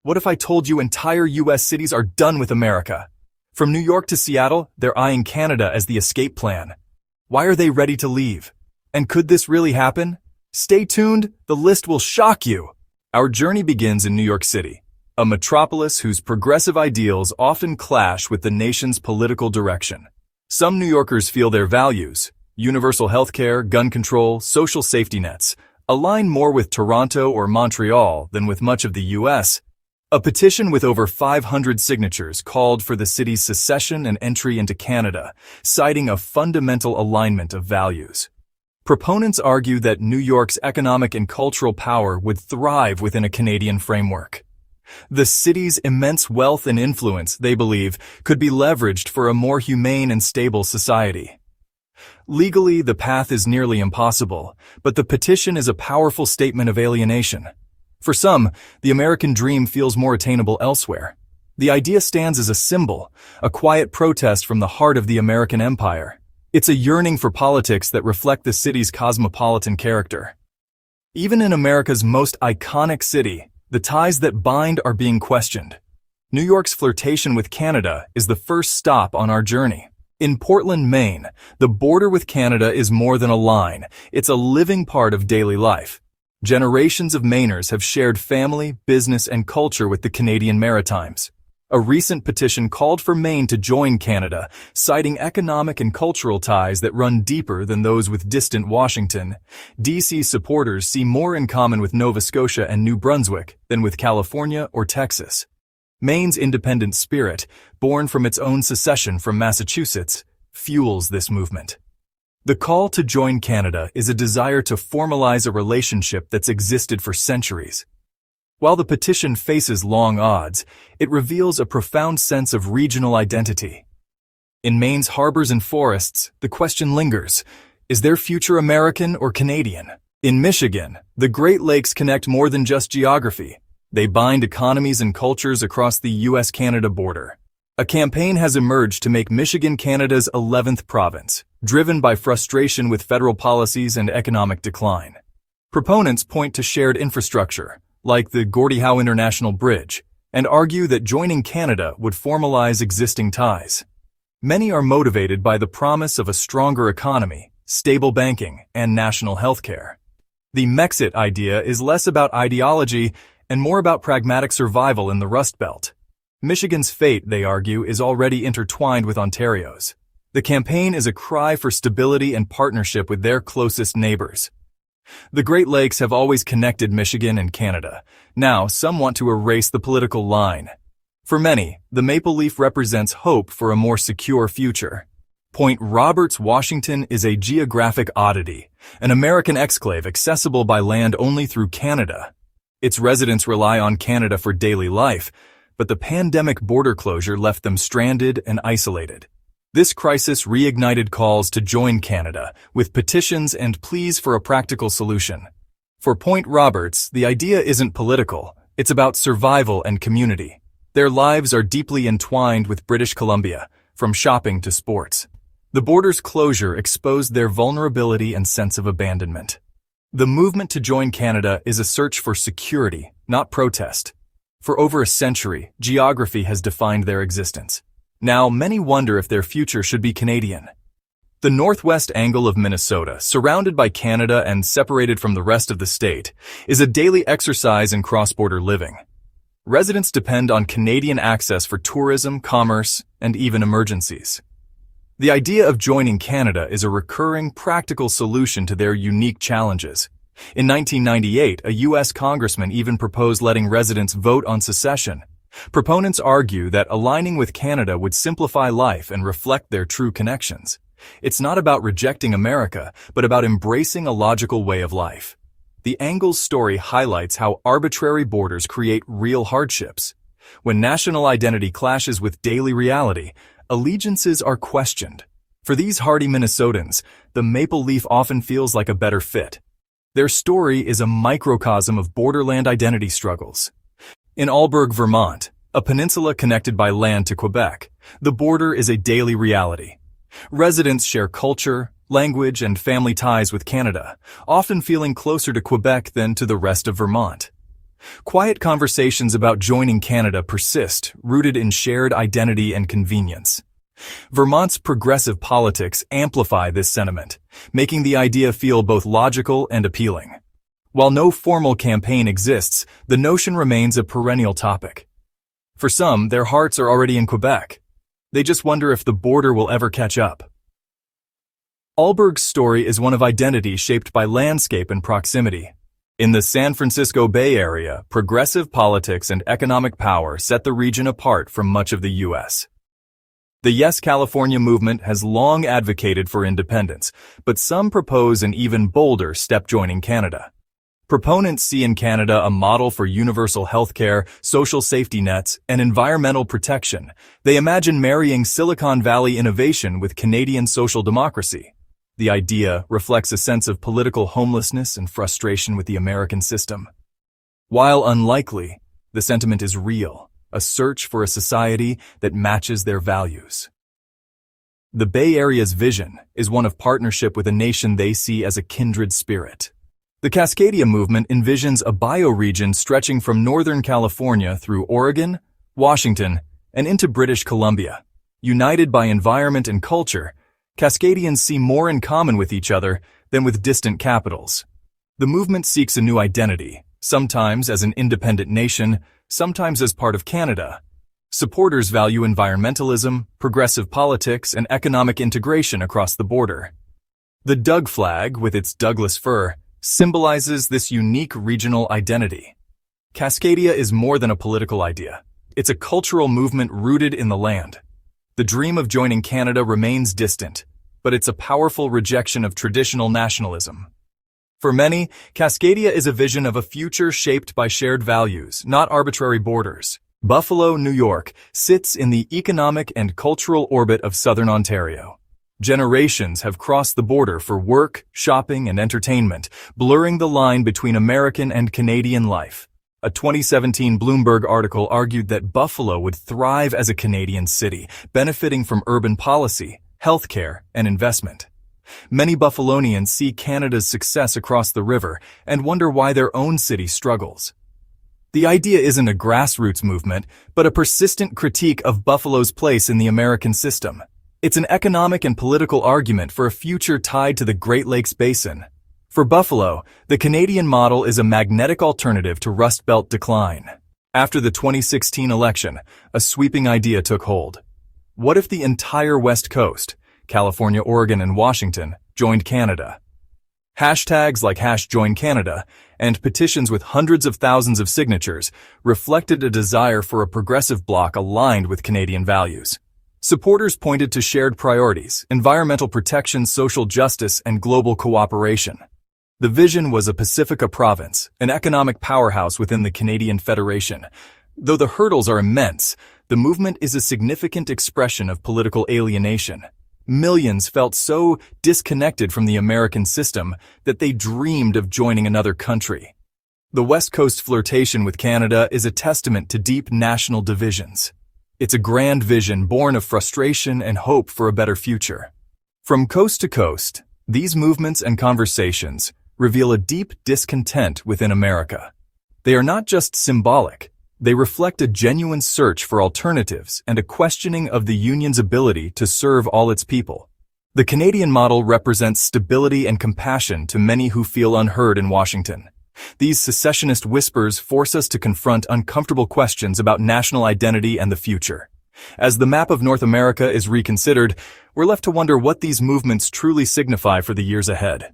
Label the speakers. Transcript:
Speaker 1: What if I told you entire US cities are done with America? From New York to Seattle, they're eyeing Canada as the escape plan. Why are they ready to leave? And could this really happen? Stay tuned, the list will shock you. Our journey begins in New York City, a metropolis whose progressive ideals often clash with the nation's political direction. Some New Yorkers feel their values, universal healthcare, gun control, social safety nets, align more with Toronto or Montreal than with much of the US. A petition with over 500 signatures called for the city's secession and entry into Canada, citing a fundamental alignment of values. Proponents argue that New York's economic and cultural power would thrive within a Canadian framework. The city's immense wealth and influence, they believe, could be leveraged for a more humane and stable society. Legally, the path is nearly impossible, but the petition is a powerful statement of alienation. For some, the American dream feels more attainable elsewhere. The idea stands as a symbol, a quiet protest from the heart of the American empire. It's a yearning for politics that reflect the city's cosmopolitan character. Even in America's most iconic city, the ties that bind are being questioned. New York's flirtation with Canada is the first stop on our journey. In Portland, Maine, the border with Canada is more than a line. It's a living part of daily life. Generations of Mainers have shared family, business, and culture with the Canadian Maritimes. A recent petition called for Maine to join Canada, citing economic and cultural ties that run deeper than those with distant Washington. D.C. supporters see more in common with Nova Scotia and New Brunswick than with California or Texas. Maine's independent spirit, born from its own secession from Massachusetts, fuels this movement. The call to join Canada is a desire to formalize a relationship that's existed for centuries. While the petition faces long odds, it reveals a profound sense of regional identity. In Maine's harbors and forests, the question lingers, is their future American or Canadian? In Michigan, the Great Lakes connect more than just geography. They bind economies and cultures across the US-Canada border. A campaign has emerged to make Michigan Canada's 11th province, driven by frustration with federal policies and economic decline. Proponents point to shared infrastructure, like the Gordie Howe International Bridge, and argue that joining Canada would formalize existing ties. Many are motivated by the promise of a stronger economy, stable banking, and national health care. The Mexit idea is less about ideology and more about pragmatic survival in the Rust Belt. Michigan's fate, they argue, is already intertwined with Ontario's. The campaign is a cry for stability and partnership with their closest neighbors. The Great Lakes have always connected Michigan and Canada. Now, some want to erase the political line. For many, the maple leaf represents hope for a more secure future. Point Roberts, Washington is a geographic oddity, an American exclave accessible by land only through Canada. Its residents rely on Canada for daily life, but the pandemic border closure left them stranded and isolated. This crisis reignited calls to join Canada, with petitions and pleas for a practical solution. For Point Roberts, the idea isn't political, it's about survival and community. Their lives are deeply entwined with British Columbia, from shopping to sports. The border's closure exposed their vulnerability and sense of abandonment. The movement to join Canada is a search for security, not protest. For over a century, geography has defined their existence. Now, many wonder if their future should be Canadian. The northwest angle of Minnesota, surrounded by Canada and separated from the rest of the state, is a daily exercise in cross-border living. Residents depend on Canadian access for tourism, commerce, and even emergencies. The idea of joining Canada is a recurring, practical solution to their unique challenges. In 1998, a U.S. congressman even proposed letting residents vote on secession. Proponents argue that aligning with Canada would simplify life and reflect their true connections. It's not about rejecting America, but about embracing a logical way of life. The Angles story highlights how arbitrary borders create real hardships. When national identity clashes with daily reality, allegiances are questioned. For these hardy Minnesotans, the maple leaf often feels like a better fit. Their story is a microcosm of borderland identity struggles. In Alberg, Vermont, a peninsula connected by land to Quebec, the border is a daily reality. Residents share culture, language, and family ties with Canada, often feeling closer to Quebec than to the rest of Vermont. Quiet conversations about joining Canada persist, rooted in shared identity and convenience. Vermont's progressive politics amplify this sentiment, making the idea feel both logical and appealing. While no formal campaign exists, the notion remains a perennial topic. For some, their hearts are already in Quebec. They just wonder if the border will ever catch up. Alberg's story is one of identity shaped by landscape and proximity. In the San Francisco Bay Area, progressive politics and economic power set the region apart from much of the U.S. The Yes California movement has long advocated for independence, but some propose an even bolder step joining Canada. Proponents see in Canada a model for universal healthcare, social safety nets, and environmental protection. They imagine marrying Silicon Valley innovation with Canadian social democracy. The idea reflects a sense of political homelessness and frustration with the American system. While unlikely, the sentiment is real, a search for a society that matches their values. The Bay Area's vision is one of partnership with a nation they see as a kindred spirit. The Cascadia movement envisions a bioregion stretching from Northern California through Oregon, Washington, and into British Columbia. United by environment and culture, Cascadians see more in common with each other than with distant capitals. The movement seeks a new identity, sometimes as an independent nation, sometimes as part of Canada. Supporters value environmentalism, progressive politics, and economic integration across the border. The Doug flag, with its Douglas fir, symbolizes this unique regional identity. Cascadia is more than a political idea. It's a cultural movement rooted in the land. The dream of joining Canada remains distant, but it's a powerful rejection of traditional nationalism. For many, Cascadia is a vision of a future shaped by shared values, not arbitrary borders. Buffalo, New York, sits in the economic and cultural orbit of southern Ontario. Generations have crossed the border for work, shopping, and entertainment, blurring the line between American and Canadian life. A 2017 Bloomberg article argued that Buffalo would thrive as a Canadian city, benefiting from urban policy, healthcare, and investment. Many Buffalonians see Canada's success across the river and wonder why their own city struggles. The idea isn't a grassroots movement, but a persistent critique of Buffalo's place in the American system. It's an economic and political argument for a future tied to the Great Lakes Basin. For Buffalo, the Canadian model is a magnetic alternative to Rust Belt decline. After the 2016 election, a sweeping idea took hold. What if the entire West Coast, California, Oregon, and Washington, joined Canada? Hashtags like #JoinCanada and petitions with hundreds of thousands of signatures reflected a desire for a progressive bloc aligned with Canadian values. Supporters pointed to shared priorities, environmental protection, social justice, and global cooperation. The vision was a Pacifica province, an economic powerhouse within the Canadian Federation. Though the hurdles are immense, the movement is a significant expression of political alienation. Millions felt so disconnected from the American system that they dreamed of joining another country. The West Coast flirtation with Canada is a testament to deep national divisions. It's a grand vision born of frustration and hope for a better future. From coast to coast, these movements and conversations reveal a deep discontent within America. They are not just symbolic. They reflect a genuine search for alternatives and a questioning of the Union's ability to serve all its people. The Canadian model represents stability and compassion to many who feel unheard in Washington. These secessionist whispers force us to confront uncomfortable questions about national identity and the future. As the map of North America is reconsidered, we're left to wonder what these movements truly signify for the years ahead.